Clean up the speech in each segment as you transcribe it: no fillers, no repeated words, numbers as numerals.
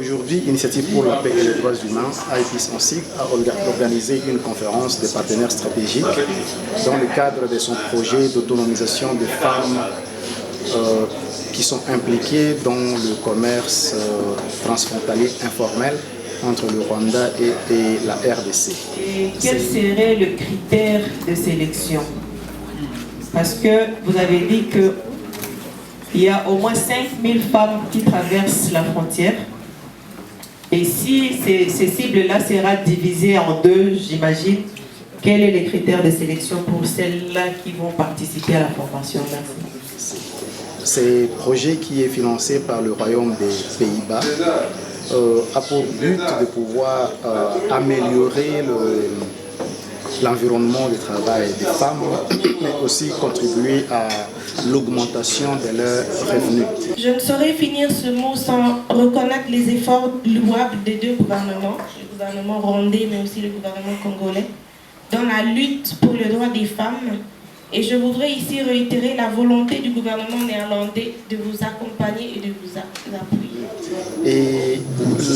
aujourd'hui, Initiative pour la paix et les droits humains, IPIS en sigle, a organisé une conférence des partenaires stratégiques dans le cadre de son projet d'autonomisation des femmes qui sont impliquées dans le commerce transfrontalier informel entre le Rwanda et la RDC. Et quel serait le critère de sélection? Parce que vous avez dit qu'il y a au moins 5000 femmes qui traversent la frontière. Et si ces cibles-là sera divisées en deux, j'imagine, quels sont les critères de sélection pour celles-là qui vont participer à la formation? Merci. Ce projet qui est financé par le Royaume des Pays-Bas a pour but de pouvoir améliorer l'environnement de travail des femmes, mais aussi contribuer à l'augmentation de leurs revenus. Je ne saurais finir ce mot sans reconnaître les efforts louables des deux gouvernements, le gouvernement rwandais mais aussi le gouvernement congolais, dans la lutte pour le droit des femmes. Et je voudrais ici réitérer la volonté du gouvernement néerlandais de vous accompagner et de vous appuyer. Et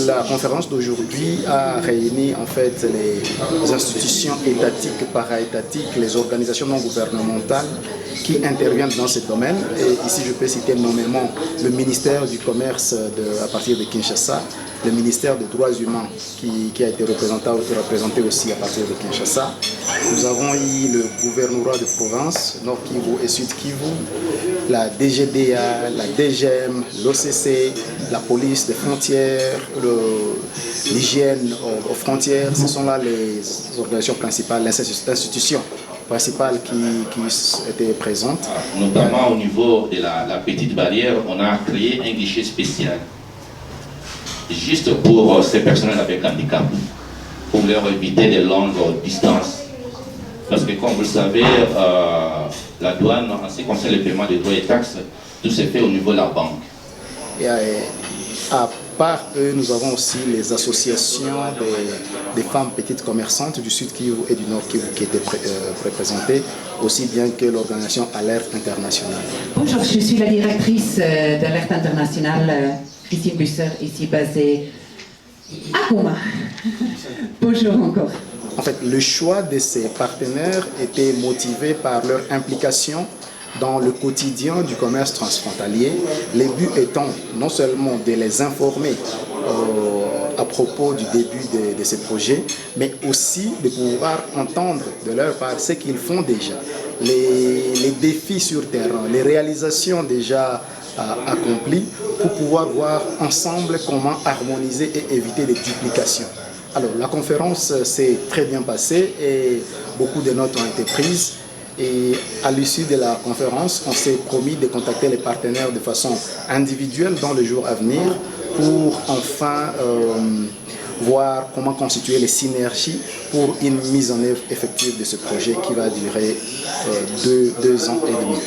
la conférence d'aujourd'hui a réuni en fait les institutions étatiques, para-étatiques, les organisations non gouvernementales qui interviennent dans ce domaine. Et ici je peux citer nommément le ministère du Commerce à partir de Kinshasa, le ministère des Droits Humains qui a été représenté aussi à partir de Kinshasa. Nous avons eu le gouvernorat de province, Nord Kivu et Sud Kivu, la DGDA, la DGM, l'OCC, la police des frontières, l'hygiène aux frontières. Ce sont là les organisations principales, les institutions principales qui étaient présentes. Notamment au niveau de la petite barrière, on a créé un guichet spécial juste pour ces personnes avec handicap, pour leur éviter les longues distances. Parce que comme vous le savez, la douane, en ce qui concerne le paiement des droits et taxes, tout se fait au niveau de la banque. Et à part eux, nous avons aussi les associations des femmes petites commerçantes du Sud Kivu et du Nord Kivu qui étaient représentées, aussi bien que l'organisation Alerte Internationale. Bonjour, je suis la directrice d'Alerte Internationale, Christine Busser, ici basée à Goma. Bonjour encore. En fait, le choix de ces partenaires était motivé par leur implication dans le quotidien du commerce transfrontalier, les buts étant non seulement de les informer à propos du début de ces projets, mais aussi de pouvoir entendre de leur part ce qu'ils font déjà, les défis sur terrain, les réalisations déjà accomplies, pour pouvoir voir ensemble comment harmoniser et éviter des duplications. Alors, la conférence s'est très bien passée et beaucoup de notes ont été prises. Et à l'issue de la conférence, on s'est promis de contacter les partenaires de façon individuelle dans les jours à venir pour enfin voir comment constituer les synergies pour une mise en œuvre effective de ce projet qui va durer 2 ans et demi.